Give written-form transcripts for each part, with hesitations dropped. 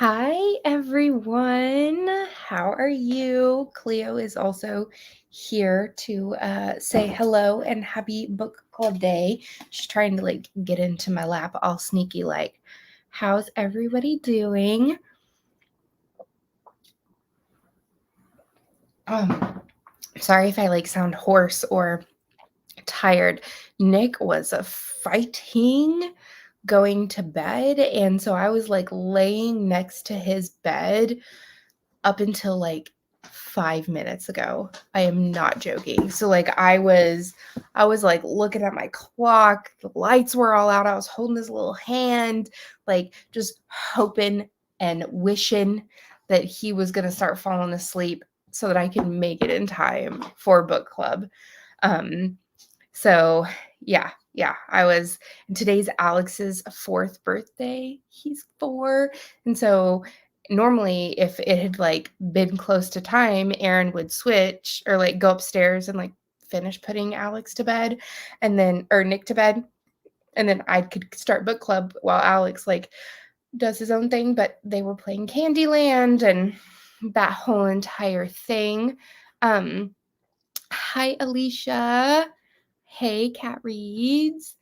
Hi, everyone. How are you? Cleo is also here to say hello and happy book club day. She's trying to get into my lap all sneaky like. How's everybody doing? Sorry if I sound hoarse or tired. Nick was fighting going to bed, and so I was laying next to his bed up until 5 minutes ago. I am not joking. So I was looking at my clock, the lights were all out. I was holding his little hand, just hoping and wishing that he was going to start falling asleep so that I can make it in time for book club. So yeah, and today's Alex's 4th birthday. He's 4. And so normally if it had been close to time, Aaron would switch or go upstairs and finish putting Alex to bed or Nick to bed. And then I could start book club while Alex does his own thing, but they were playing Candyland and that whole entire thing. Hi, Alicia. Hey, Cat Reads.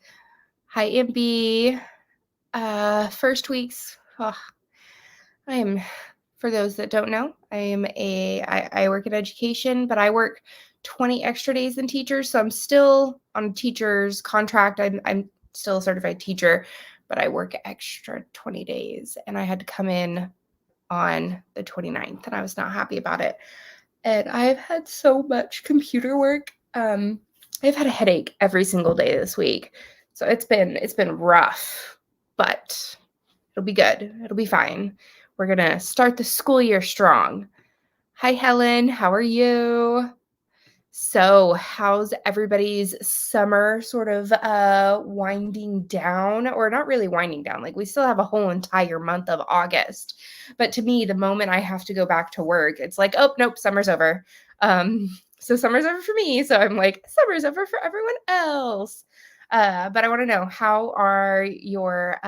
Hi, Impy. First weeks. Oh, for those that don't know, I work in education, but I work 20 extra days than teachers. So I'm still on a teacher's contract. I'm still a certified teacher, but I work extra 20 days. And I had to come in on the 29th, and I was not happy about it. And I've had so much computer work. I've had a headache every single day this week. So it's been rough, but it'll be good. It'll be fine. We're going to start the school year strong. Hi, Helen. How are you? So how's everybody's summer sort of winding down, or not really winding down? We still have a whole entire month of August. But to me, the moment I have to go back to work, it's like, oh, nope, summer's over. So summer's over for me. So I'm like, summer's over for everyone else. But I want to know, how are your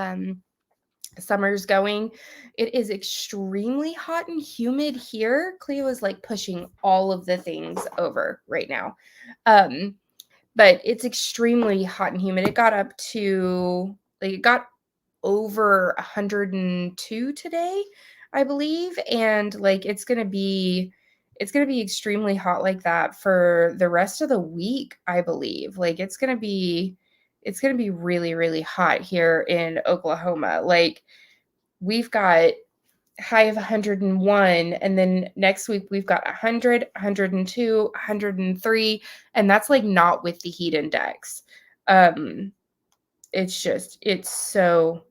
summers going? It is extremely hot and humid here. Cleo is pushing all of the things over right now. But it's extremely hot and humid. It got up to it got over 102 today, I believe. And it's gonna be extremely hot like that for the rest of the week, I believe. It's gonna be really, really hot here in Oklahoma. We've got high of 101, and then next week we've got 100, 102, 103, and that's not with the heat index. It's so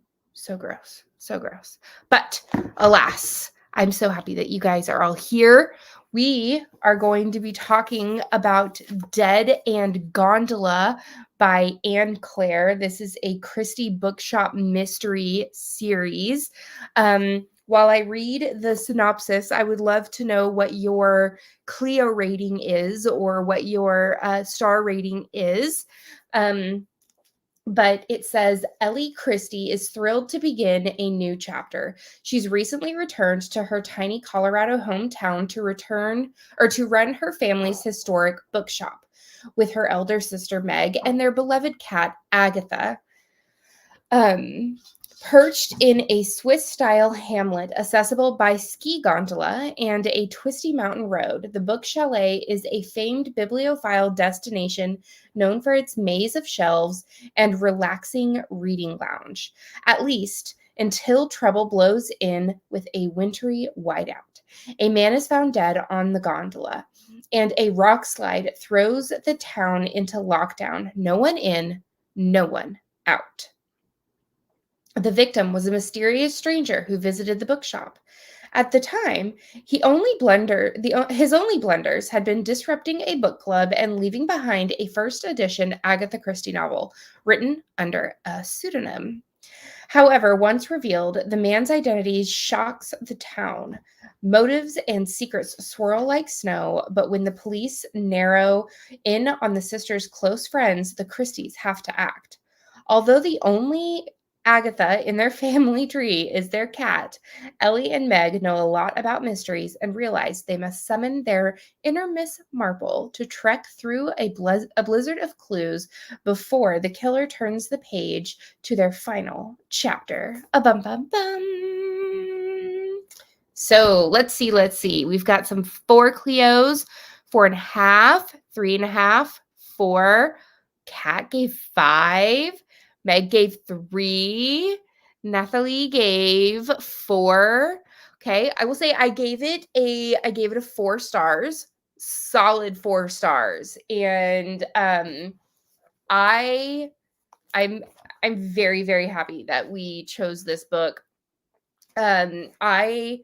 gross. So gross. But alas, I'm so happy that you guys are all here. We are going to be talking about Dead and Gondola by Anne Claire. This is a Christie Bookshop mystery series. While I read the synopsis, I would love to know what your Clio rating is, or what your star rating is. But it says, Ellie Christie is thrilled to begin a new chapter. She's recently returned to her tiny Colorado hometown to run her family's historic bookshop with her elder sister Meg and their beloved cat Agatha. Perched in a Swiss-style hamlet accessible by ski gondola and a twisty mountain road, the Book Chalet is a famed bibliophile destination known for its maze of shelves and relaxing reading lounge, at least until trouble blows in with a wintry whiteout. A man is found dead on the gondola, and a rock slide throws the town into lockdown. No one in, no one out. The victim was a mysterious stranger who visited the bookshop. At the time, his only blunders had been disrupting a book club and leaving behind a first edition Agatha Christie novel written under a pseudonym. However, once revealed, the man's identity shocks the town. Motives and secrets swirl like snow, but when the police narrow in on the sisters' close friends, the Christies have to act. Although the only Agatha, in their family tree, is their cat. Ellie and Meg know a lot about mysteries and realize they must summon their inner Miss Marple to trek through a blizzard of clues before the killer turns the page to their final chapter. A bum bum bum. So let's see. We've got some 4 Cleos, 4.5, 3.5, 4. Kat gave 5. Meg gave 3. Nathalie gave 4. Okay, I will say I gave it a 4 stars, solid 4 stars, and I I'm very, very happy that we chose this book. I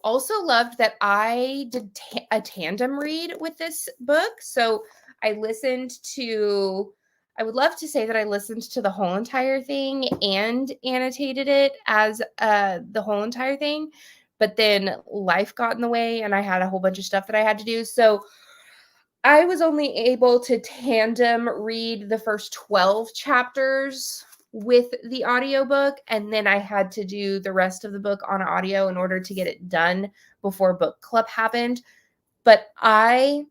also loved that I did a tandem read with this book. So I would love to say that I listened to the whole entire thing and annotated it as the whole entire thing. But then life got in the way and I had a whole bunch of stuff that I had to do. So I was only able to tandem read the first 12 chapters with the audiobook, and then I had to do the rest of the book on audio in order to get it done before book club happened. But I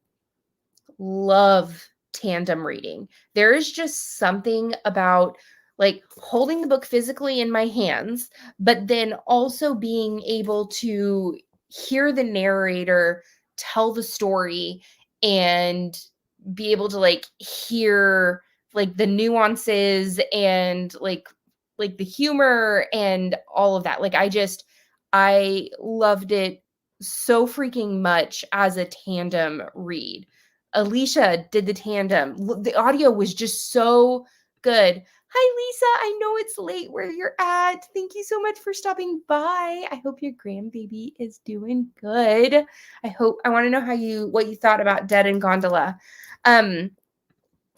love tandem reading. There is just something about like holding the book physically in my hands, but then also being able to hear the narrator tell the story and be able to like hear like the nuances and like the humor and all of that. Like I loved it so freaking much as a tandem read. Alicia did the tandem. The audio was just so good. Hi, Lisa. I know it's late where you're at. Thank you so much for stopping by. I hope your grandbaby is doing good. I want to know what you thought about Dead and Gondola.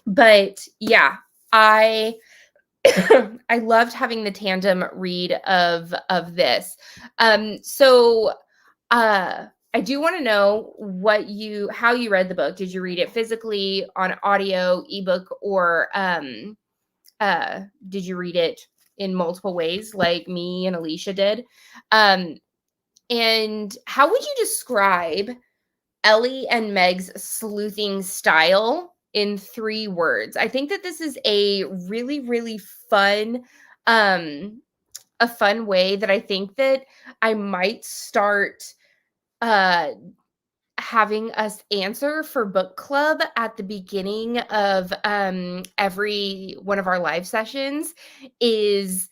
But yeah, I I loved having the tandem read of this. So I do want to know how you read the book. Did you read it physically on audio, ebook, or did you read it in multiple ways like me and Alicia did? And how would you describe Ellie and Meg's sleuthing style in 3 words? I think that this is a really, really fun, a fun way that I think that I might start having us answer for book club at the beginning of every one of our live sessions is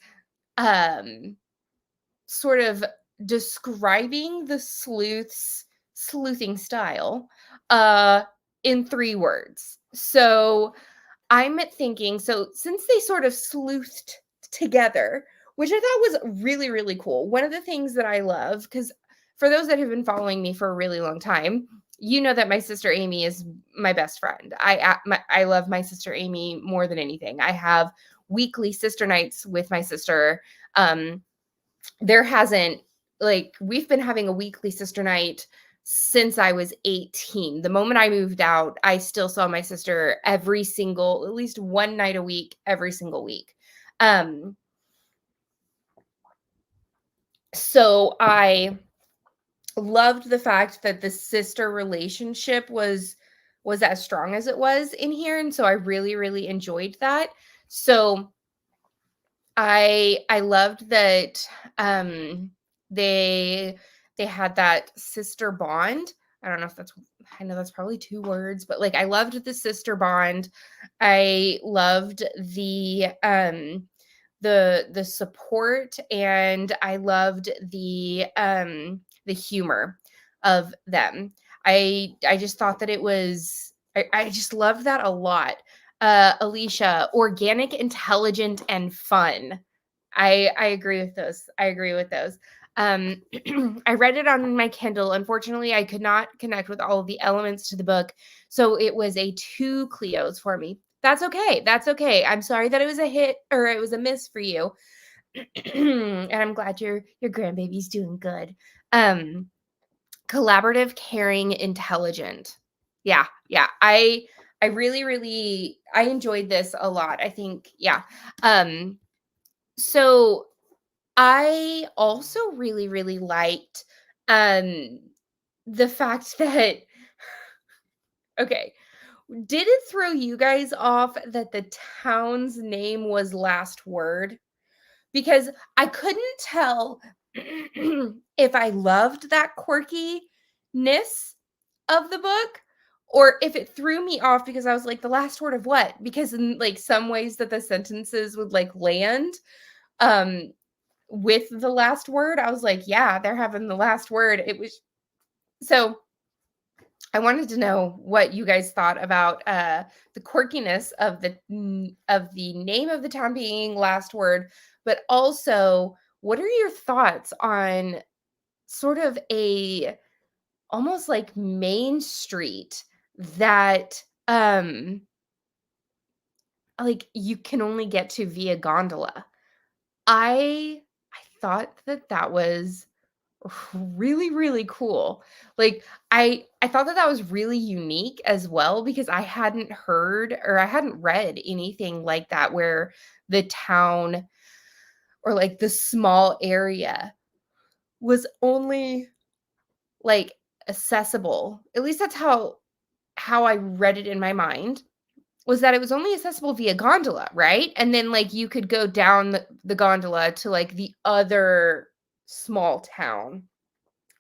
sort of describing the sleuthing style in 3 words. So I'm thinking, so since they sort of sleuthed together, which I thought was really, really cool. One of the things that I love, because for those that have been following me for a really long time, you know that my sister Amy is my best friend. I love my sister Amy more than anything. I have weekly sister nights with my sister. There hasn't we've been having a weekly sister night since I was 18. The moment I moved out, I still saw my sister at least one night a week, every single week. So I loved the fact that the sister relationship was as strong as it was in here. And so I really, really enjoyed that. So I loved that they had that sister bond. I don't know if I know that's probably 2 words, but like I loved the sister bond. I loved the support, and I loved the humor of them. I just thought that it was I just loved that a lot. Alicia, organic, intelligent, and fun. I agree with those. I read it on my Kindle. Unfortunately, I could not connect with all of the elements to the book, so it was a 2 Cleos for me. That's okay. That's okay. I'm sorry that it was a hit or it was a miss for you. And I'm glad your grandbaby's doing good. Collaborative, caring, intelligent. Yeah. I really, really I enjoyed this a lot. I think, yeah. So I also really, really liked um the fact that okay, did it throw you guys off that the town's name was Last Word? Because I couldn't tell if I loved that quirkiness of the book or if it threw me off because I was like, the last word of what? Because in like some ways that the sentences would like land um with the last word, I was like, yeah, they're having the last word. It was so I wanted to know what you guys thought about the quirkiness of of the name of the town being last word, but also what are your thoughts on sort of a almost like main street that like you can only get to via gondola? I thought that that was really, really cool. Like, I thought that that was really unique as well because I hadn't heard or I hadn't read anything like that where the town or, like, the small area was only, like, accessible. At least that's how I read it in my mind, was that it was only accessible via gondola, right? And then, like, you could go down the gondola to, like, the other small town.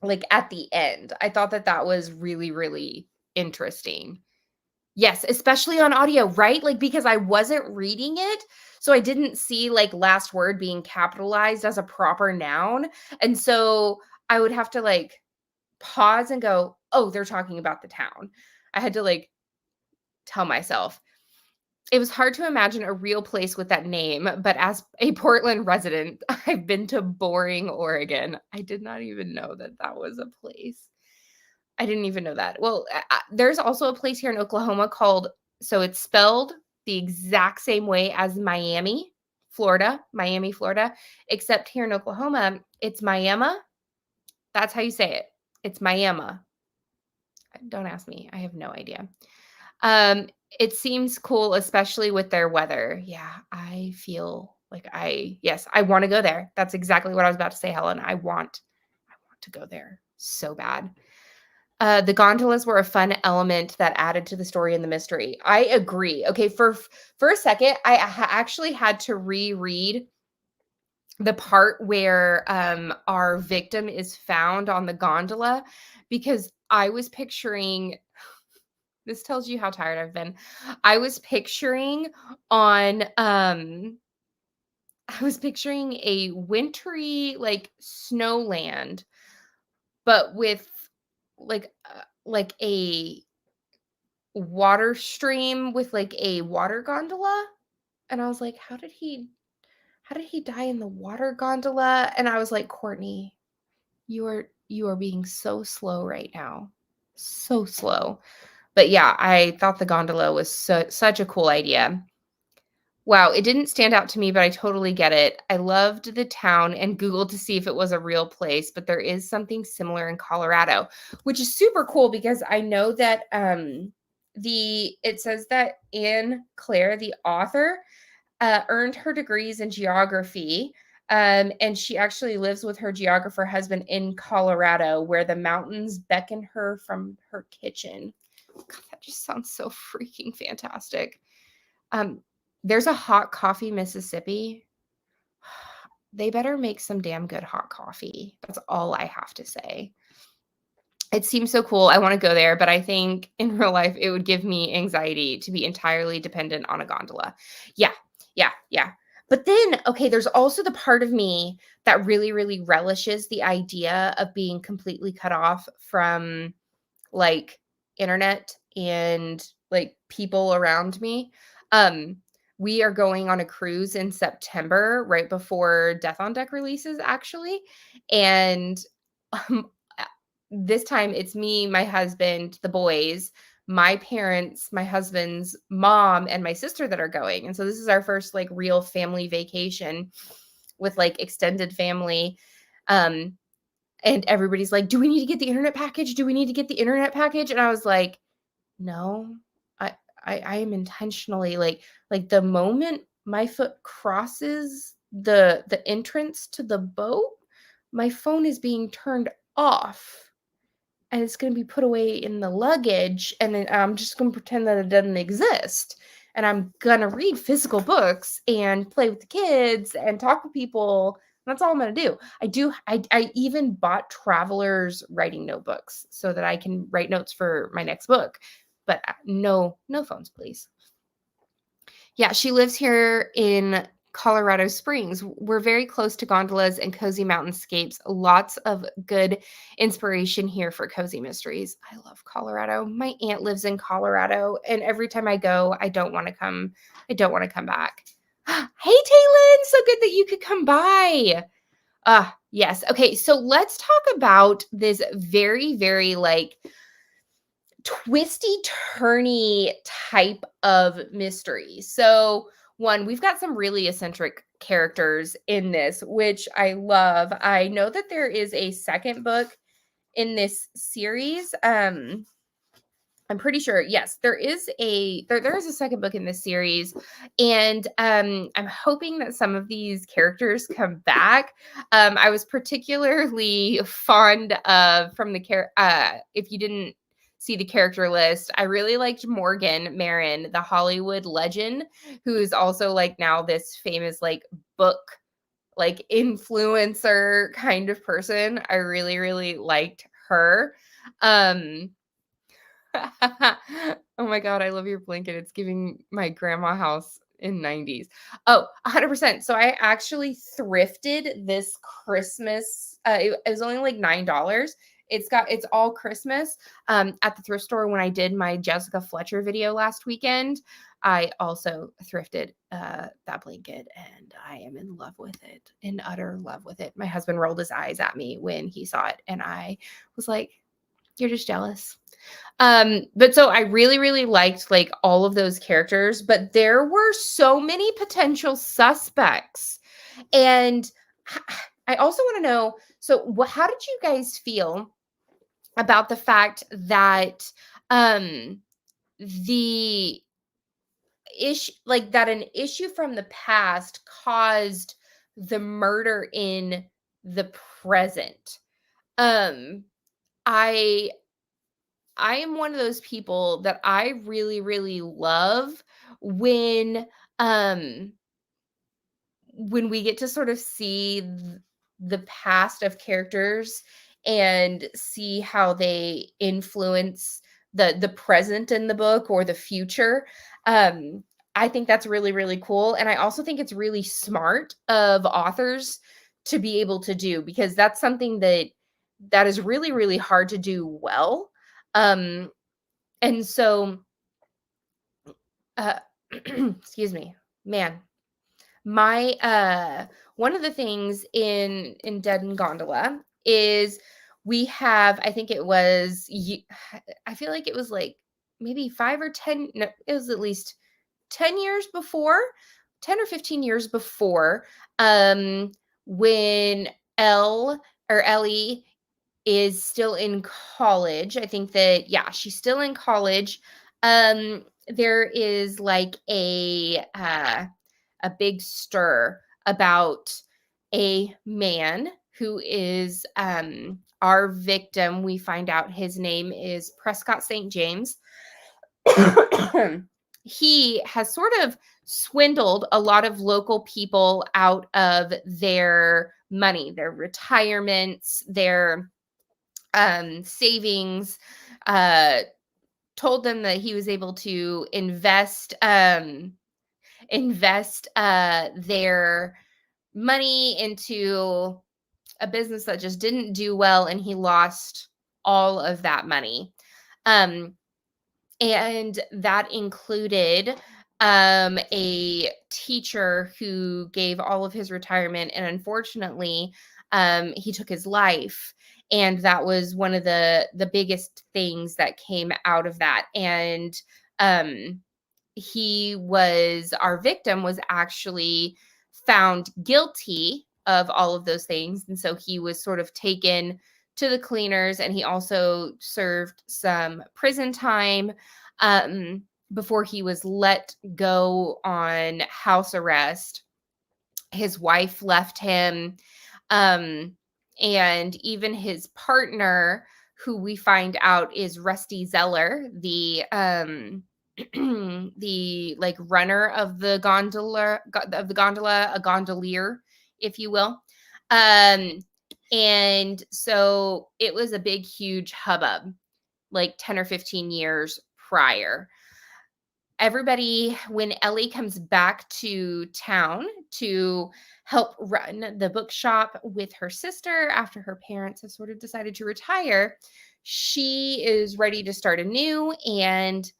Like, at the end. I thought that that was really, really interesting. Yes, especially on audio, right? Like, because I wasn't reading it, so I didn't see, like, last word being capitalized as a proper noun, and so I would have to, like, pause and go, "Oh, they're talking about the town." I had to, like, tell myself. It was hard to imagine a real place with that name, but as a Portland resident, I've been to boring Oregon. I did not even know that that was a place. I didn't even know that. Well, there's also a place here in Oklahoma called so it's spelled the exact same way as Miami, Florida, except here in Oklahoma, it's Miami. That's how you say it. It's Miami. Don't ask me. I have no idea. It seems cool, especially with their weather. Yeah, I feel like yes, I want to go there. That's exactly what I was about to say, Helen. I want to go there so bad. The gondolas were a fun element that added to the story and the mystery. I agree. Okay, for a second, I actually had to reread the part where our victim is found on the gondola because I was picturing this tells you how tired I've been. I was picturing on I was picturing a wintry like snowland but with like a water stream with like a water gondola and I was like how did he die in the water gondola and I was like Courtney you are being so slow right now so slow but yeah I thought the gondola was such a cool idea. Wow, it didn't stand out to me, but I totally get it. I loved the town and Googled to see if it was a real place, but there is something similar in Colorado, which is super cool because I know that the it says that Anne Claire, the author, earned her degrees in geography. And she actually lives with her geographer husband in Colorado, where the mountains beckon her from her kitchen. God, that just sounds so freaking fantastic. Um, there's a Hot Coffee Mississippi. They better make some damn good hot coffee. That's all I have to say. It seems so cool. I want to go there, but I think in real life it would give me anxiety to be entirely dependent on a gondola. Yeah, yeah, yeah. But then, okay, there's also the part of me that really, really relishes the idea of being completely cut off from like internet and like people around me. Um, we are going on a cruise in September, right before Death on Deck releases, actually. And um, this time it's me, my husband, the boys, my parents, my husband's mom, and my sister that are going. And so this is our first like real family vacation with like extended family. Um, and everybody's like, "Do we need to get the internet package? Do we need to get the internet package?" And I was like, "No. I am intentionally like the moment my foot crosses the entrance to the boat, my phone is being turned off and it's going to be put away in the luggage, and then I'm just going to pretend that it doesn't exist. And I'm going to read physical books and play with the kids and talk with people. That's all I'm going to do. I even bought travelers writing notebooks so that I can write notes for my next book. But no phones, please. Yeah, she lives here in Colorado Springs. We're very close to gondolas and cozy mountainscapes. Lots of good inspiration here for cozy mysteries. I love Colorado. My aunt lives in Colorado, and every time I go, I don't want to come. I don't want to come back. Hey, Taylin, so good that you could come by. Yes. Okay, so let's talk about this very, very like twisty turny type of mystery. So one, we've got some really eccentric characters in this, which I love. I know that there is a second book in this series. I'm pretty sure, yes, there is a second book in this series, and I'm hoping that some of these characters come back. I was particularly fond of if you didn't see the character list, I really liked Morgan Marin, the Hollywood legend, who is also like now this famous like book like influencer kind of person. I really, really liked her. Um Oh my God, I love your blanket. It's giving my grandma house in 90s. Oh, 100%. So I actually thrifted this Christmas. It was only like $9. It's all Christmas. At the thrift store when I did my Jessica Fletcher video last weekend, I also thrifted that blanket, and I am in love with it, in utter love with it. My husband rolled his eyes at me when he saw it, and I was like, "You're just jealous." But so I really, really liked like all of those characters, but there were so many potential suspects. And I also want to know, so how did you guys feel about the fact that the issue, like that an issue from the past caused the murder in the present? Um, I I am one of those people that I really, really love when um when we get to sort of see the past of characters and see how they influence the present in the book or the future. um I think that's really, really cool, and I also think it's really smart of authors to be able to do, because that's something that is really, really hard to do well. um and so uh excuse me, man, my one of the things in Dead and Gondola is we have, I think it was I feel like it was like maybe 5 or 10, no, it was at least 10 years before, 10 or 15 years before, um when Ellie is still in college. I think that, yeah, she's still in college. There is like a big stir about a man who is our victim. We find out his name is Prescott St. James. He has sort of swindled a lot of local people out of their money, their retirements, their savings, uh, told them that he was able to invest their money into a business that just didn't do well, and he lost all of that money. Um, and that included a teacher who gave all of his retirement, and unfortunately, he took his life. And that was one of the biggest things that came out of that. And um, our victim was actually found guilty of all of those things. And so he was sort of taken to the cleaners, and he also served some prison time before he was let go on house arrest. His wife left him. Um, and even his partner, who we find out is Rusty Zeller, the the like runner of the gondola, a gondolier, if you will. Um, and so it was a big, huge hubbub, like 10 or 15 years prior. Everybody, when Ellie comes back to town to help run the bookshop with her sister after her parents have sort of decided to retire, she is ready to start anew, and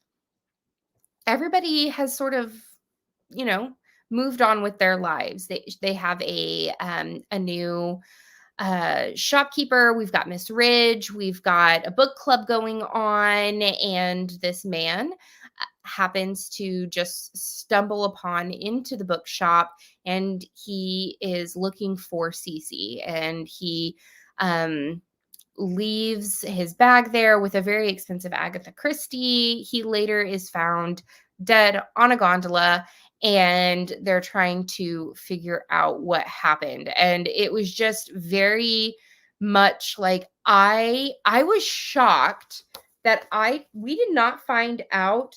everybody has sort of, you know, moved on with their lives. They have a new shopkeeper. We've got Miss Ridge. We've got a book club going on, and this man happens to just stumble upon into the bookshop, and he is looking for Cece, and he leaves his bag there with a very expensive Agatha Christie. He later is found dead on a gondola, and they're trying to figure out what happened. And it was just very much like I was shocked that we did not find out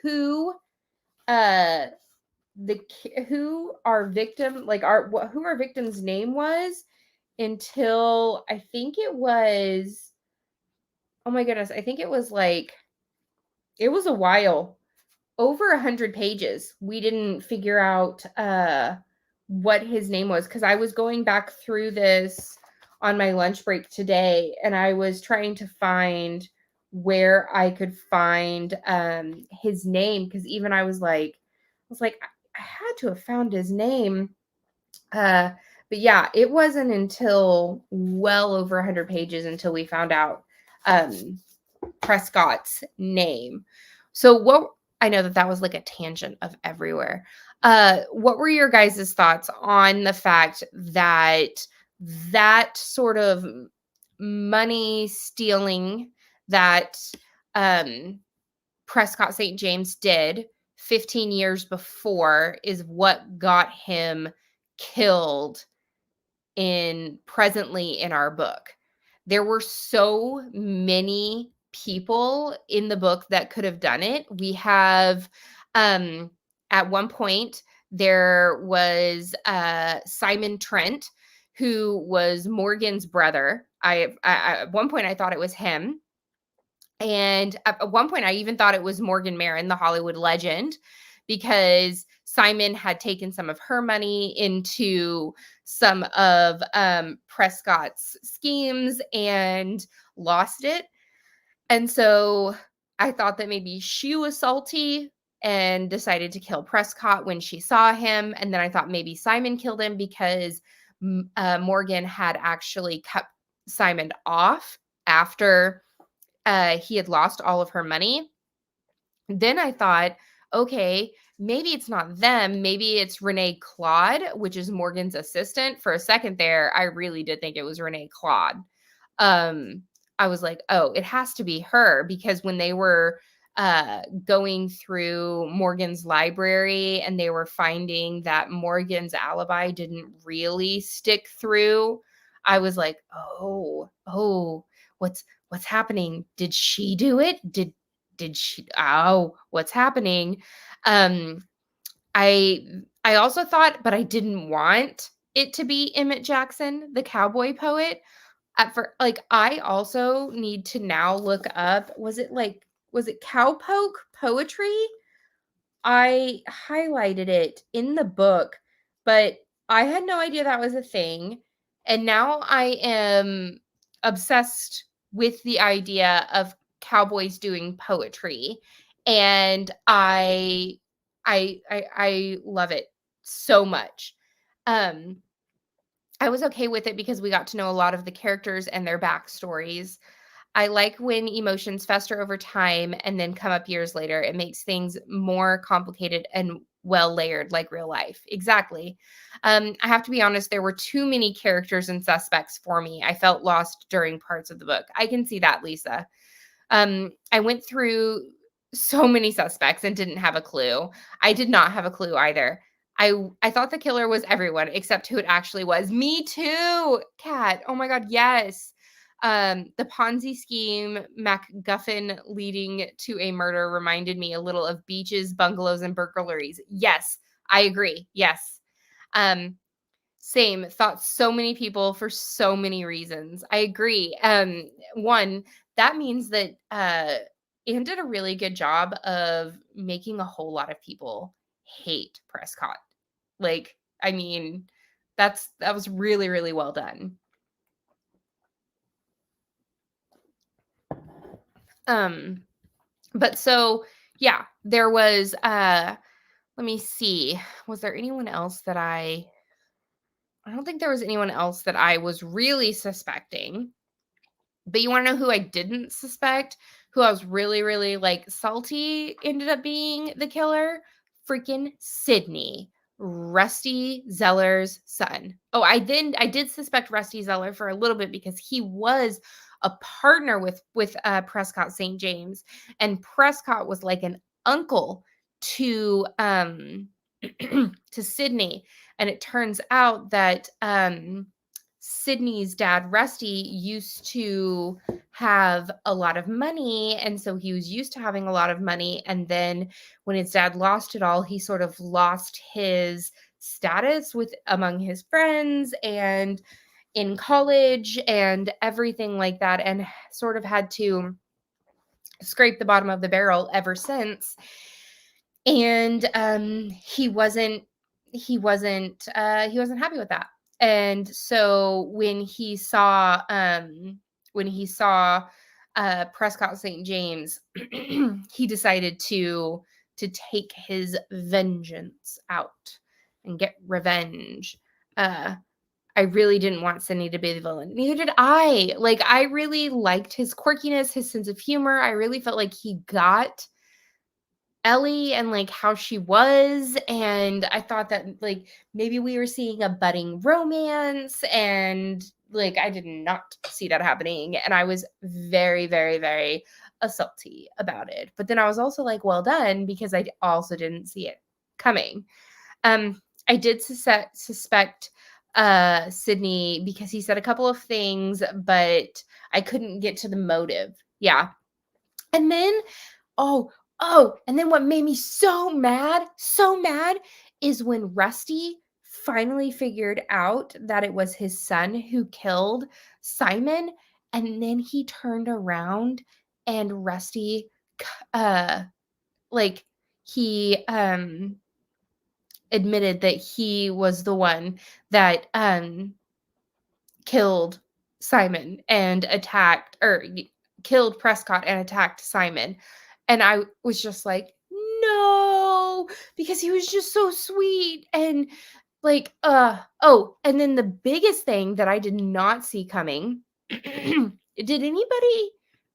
who uh who our victim, like who our victim's name was, until I think it was, oh my goodness, I think it was like, it was a while, over 100 pages. We didn't figure out what his name was, because I was going back through this on my lunch break today, and I was trying to find where I could find his name, because even I had to have found his name. But yeah, it wasn't until well over 100 pages until we found out Prescott's name. So what, I know that was like a tangent of everywhere. What were your guys' thoughts on the fact that that sort of money stealing that Prescott St. James did 15 years before is what got him killed presently in our book? There were so many people in the book that could have done it. We have at one point there was Simon Trent, who was Morgan's brother. I at one point I thought it was him. And at one point, I even thought it was Morgan Marin, the Hollywood legend, because Simon had taken some of her money into some of Prescott's schemes and lost it. And so I thought that maybe she was salty and decided to kill Prescott when she saw him. And then I thought maybe Simon killed him because Morgan had actually cut Simon off after he had lost all of her money. Then I thought, okay, maybe it's not them. Maybe it's Renee Claude, which is Morgan's assistant. For a second there, I really did think it was Renee Claude. I was like, oh, it has to be her, because when they were going through Morgan's library and they were finding that Morgan's alibi didn't really stick through, I was like, oh, what's happening? Did she do it? Did she? Oh, what's happening? I also thought, but I didn't want it to be Emmett Jackson, the cowboy poet. I also need to now look up, was it cowpoke poetry? I highlighted it in the book, but I had no idea that was a thing. And now I am obsessed with the idea of cowboys doing poetry. And I love it so much. I was okay with it because we got to know a lot of the characters and their backstories. I like when emotions fester over time and then come up years later. It makes things more complicated and well layered, like real life. Exactly. I have to be honest, there were too many characters and suspects for me. I felt lost during parts of the book. I can see that, Lisa. I went through so many suspects and didn't have a clue. I did not have a clue either. I thought the killer was everyone except who it actually was. Me too, Kat. Oh my God, yes. The Ponzi scheme MacGuffin leading to a murder reminded me a little of beaches, bungalows, and burglaries. Yes, I agree. Yes. Same. Thought so many people for so many reasons. I agree. One, that means that Anne did a really good job of making a whole lot of people hate Prescott. Like, I mean, that was really, really well done. But so yeah, there was let me see. Was there anyone else that I don't think there was anyone else that I was really suspecting. But you want to know who I didn't suspect? Who I was really, really like salty ended up being the killer? Freaking Sydney, Rusty Zeller's son. Oh, I did suspect Rusty Zeller for a little bit because he was a partner with Prescott St. James, and Prescott was like an uncle to to Sydney, and it turns out that Sydney's dad, Rusty, used to have a lot of money. And so he was used to having a lot of money. And then when his dad lost it all, he sort of lost his status with among his friends and in college and everything like that, and sort of had to scrape the bottom of the barrel ever since. And he wasn't happy with that. And so when he saw Prescott St. James, he decided to take his vengeance out and get revenge. I really didn't want Sydney to be the villain. Neither did I. Like, I really liked his quirkiness, his sense of humor. I really felt like he got Ellie and like how she was, and I thought that like maybe we were seeing a budding romance, and like I did not see that happening, and I was very, very, very salty about it. But then I was also like, well done, because I also didn't see it coming. I did suspect Sydney because he said a couple of things, but I couldn't get to the motive. Yeah. And then and then what made me so mad is when Rusty finally figured out that it was his son who killed Simon, and then he turned around and Rusty like he admitted that he was the one that killed Simon and killed Prescott and attacked Simon. And I was just like, no, because he was just so sweet. And like, and then the biggest thing that I did not see coming, did anybody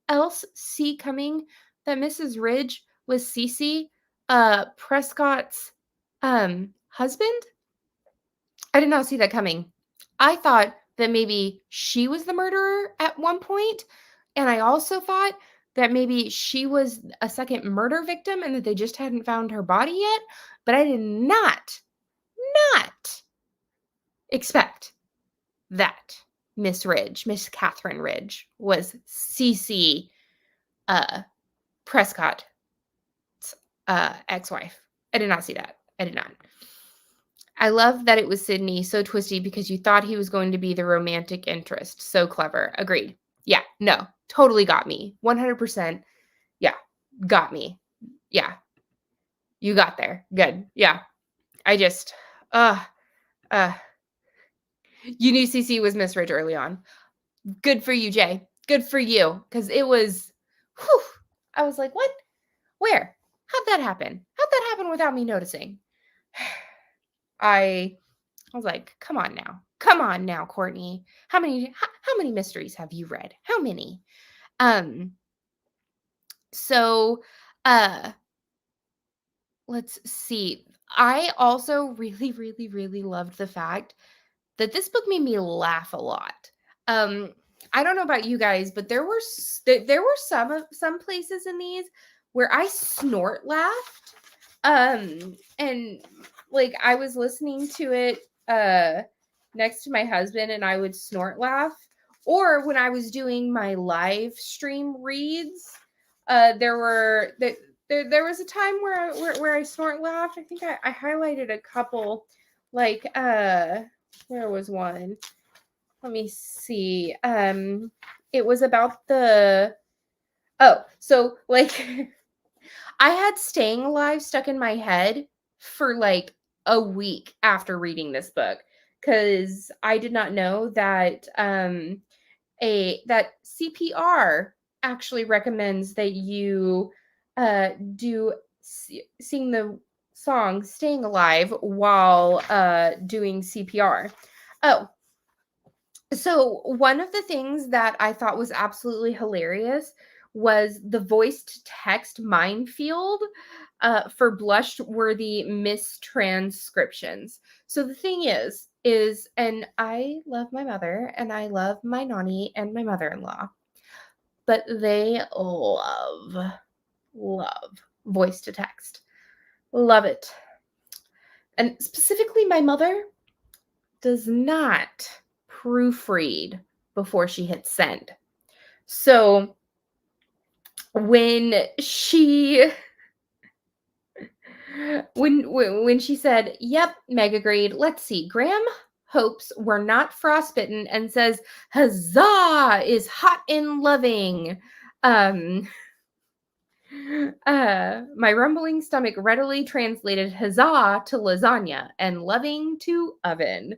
else see coming that Mrs. Ridge was Cece, Prescott's husband? I did not see that coming. I thought that maybe she was the murderer at one point, and I also thought that maybe she was a second murder victim and that they just hadn't found her body yet, but I did not expect that Miss Catherine Ridge, was Cece Prescott's ex-wife. I did not see that. I did not. I love that it was Sydney, so twisty because you thought he was going to be the romantic interest. So clever. Agreed. Yeah, no, totally got me. 100%. Yeah, got me. Yeah, you got there. Good. Yeah, I just, you knew CC was Miss Ridge early on. Good for you, Jay. Good for you. Because it was, whew, I was like, what? Where? How'd that happen? How'd that happen without me noticing? I was like, come on now, Courtney. How many mysteries have you read? How many? So let's see. I also really, really, really loved the fact that this book made me laugh a lot. I don't know about you guys, but there were some places in these where I snort laughed. And like I was listening to it next to my husband and I would snort laugh. Or when I was doing my live stream reads, there was a time where I snort laughed. I think I highlighted a couple, like where was one? Let me see. It was about so like I had Staying Alive stuck in my head for like a week after reading this book because I did not know that that CPR actually recommends that you sing the song Staying Alive while doing CPR. Oh, so one of the things that I thought was absolutely hilarious was the voice to text minefield for blush-worthy mistranscriptions. So the thing is, and I love my mother and I love my nanny and my mother-in-law, but they love voice to text. Love it. And specifically my mother does not proofread before she hits send. So when she said, "Yep, Meg agreed. Let's see. Graham hopes we're not frostbitten and says, huzzah is hot and loving." My rumbling stomach readily translated huzzah to lasagna and loving to oven.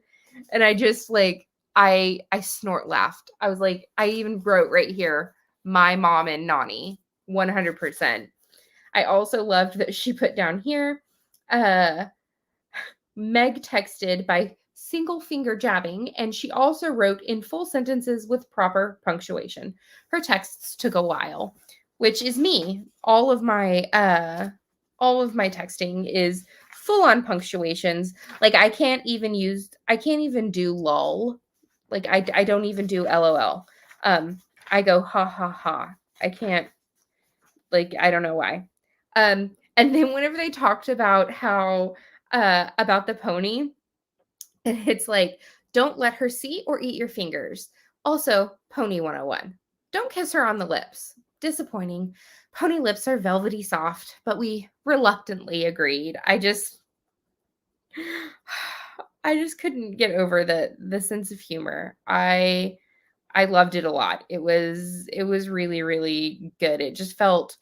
And I just like, I snort laughed. I was like, I even wrote right here, my mom and Nani, 100%. I also loved that she put down here, Meg texted by single finger jabbing, and she also wrote in full sentences with proper punctuation. Her texts took a while, which is me. All of my texting is full on punctuations. Like I can't even do lol. Like I don't even do LOL. I go ha ha ha. I can't, like, I don't know why. And then whenever they talked about how about the pony, and it's like, don't let her see or eat your fingers. Also, Pony 101. Don't kiss her on the lips. Disappointing. Pony lips are velvety soft, but we reluctantly agreed. I just couldn't get over the sense of humor. I loved it a lot. It was really, really good. It just felt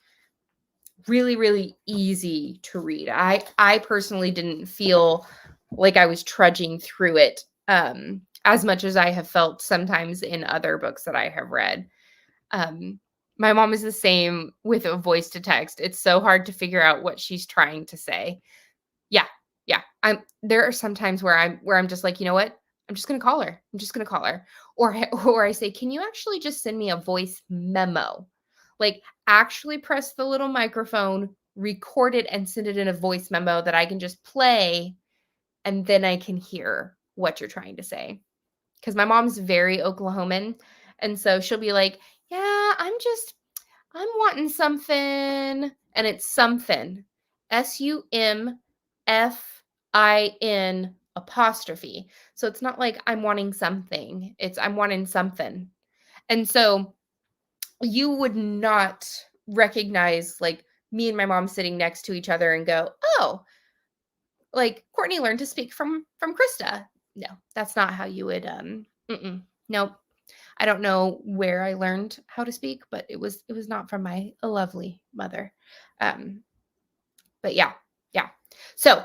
really, really easy to read. I personally didn't feel like I was trudging through it as much as I have felt sometimes in other books that I have read. My mom is the same with a voice to text. It's so hard to figure out what she's trying to say. Yeah. Yeah. There are some times where I'm just like, you know what? I'm just going to call her. I'm just going to call her. Or I say, can you actually just send me a voice memo? Like actually press the little microphone, record it and send it in a voice memo that I can just play and then I can hear what you're trying to say. Cuz my mom's very Oklahoman, and so she'll be like, "Yeah, I'm wanting something." And it's something. SUMFIN apostrophe. So it's not like I'm wanting something. It's I'm wanting something. And so you would not recognize like me and my mom sitting next to each other and go, "Oh, like Courtney learned to speak from Krista." No, that's not how you would nope. I don't know where I learned how to speak, but it was not from my lovely mother. But yeah. Yeah. So,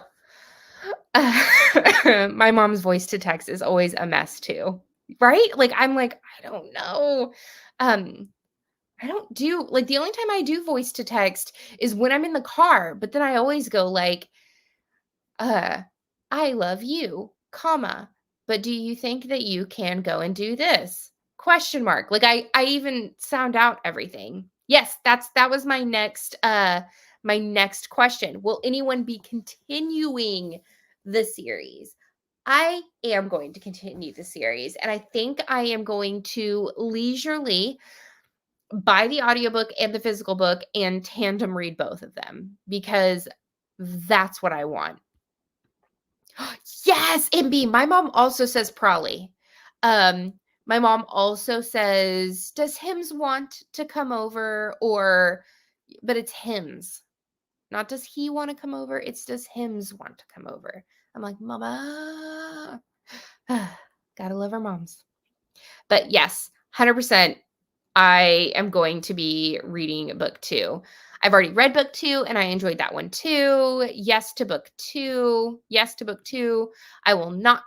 my mom's voice to text is always a mess too. Right? Like I'm like, I don't know. I don't do like the only time I do voice to text is when I'm in the car, but then I always go like, I love you, comma, but do you think that you can go and do this? Question mark. Like I even sound out everything. Yes, that was my next question. Will anyone be continuing the series? I am going to continue the series, and I think I am going to leisurely buy the audiobook and the physical book and tandem read both of them because that's what I want. Yes, MB. My mom also says Prolly. My mom also says, does Hims want to come over? But it's Hims. Not does he want to come over? It's does Hims want to come over? I'm like, Mama. Gotta love our moms. But yes, 100%. I am going to be reading book 2. I've already read book 2 and I enjoyed that one too. Yes to book 2. Yes to book 2. I will not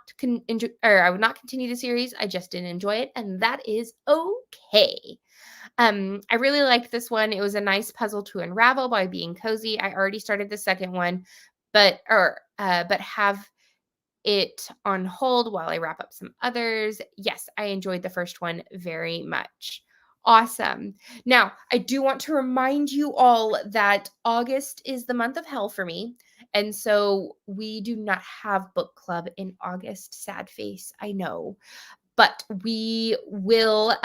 I would not continue the series. I just didn't enjoy it, and that is okay. I really liked this one. It was a nice puzzle to unravel by being cozy. I already started the second one, but have it on hold while I wrap up some others. Yes, I enjoyed the first one very much. Awesome. Now, I do want to remind you all that August is the month of hell for me. And so we do not have book club in August. Sad face, I know. But we will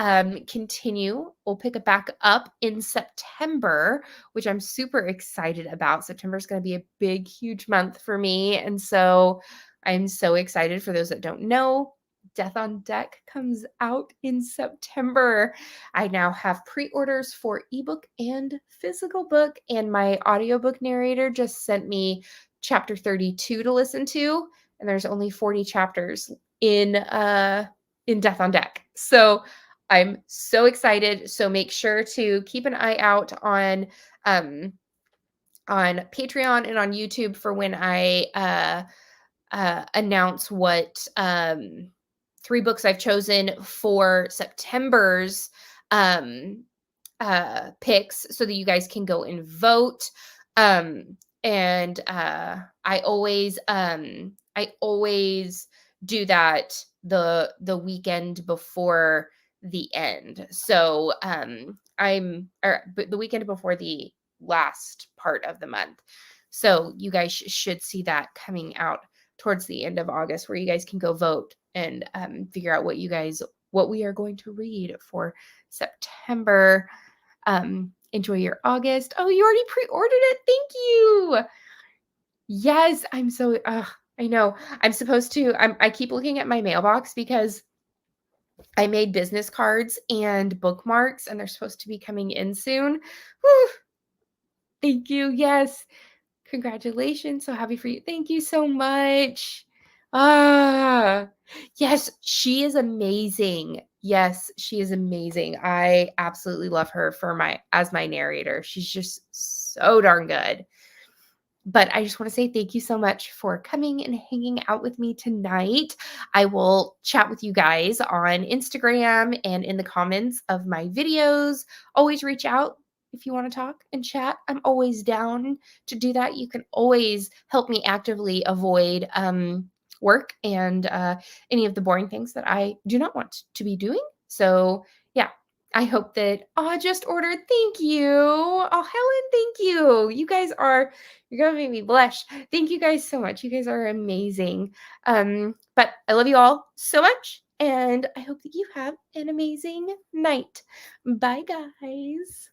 continue. We'll pick it back up in September, which I'm super excited about. September is going to be a big, huge month for me. And so I'm so excited. For those that don't know, Death on Deck comes out in September. I now have pre-orders for ebook and physical book, and my audiobook narrator just sent me chapter 32 to listen to, and there's only 40 chapters in Death on Deck. So I'm so excited. So make sure to keep an eye out on Patreon and on YouTube for when I announce what 3 books I've chosen for September's picks, so that you guys can go and vote. And I always do that the weekend before the end. So but the weekend before the last part of the month. So you guys should see that coming out towards the end of August, where you guys can go vote and figure out what we are going to read for September. Enjoy your August. Oh, you already pre-ordered it. Thank you. Yes, I'm so I know. I'm supposed to I keep looking at my mailbox because I made business cards and bookmarks, and they're supposed to be coming in soon. Whew. Thank you. Yes. Congratulations. So happy for you. Thank you so much. Ah, yes, she is amazing. Yes, she is amazing. I absolutely love her as my narrator. She's just so darn good. But I just want to say thank you so much for coming and hanging out with me tonight. I will chat with you guys on Instagram and in the comments of my videos. Always reach out if you want to talk and chat. I'm always down to do that. You can always help me actively avoid work and any of the boring things that I do not want to be doing. So, yeah. I hope that I just ordered. Thank you. Oh, Helen, thank you. You're gonna make me blush. Thank you guys so much. You guys are amazing. But I love you all so much, and I hope that you have an amazing night. Bye, guys.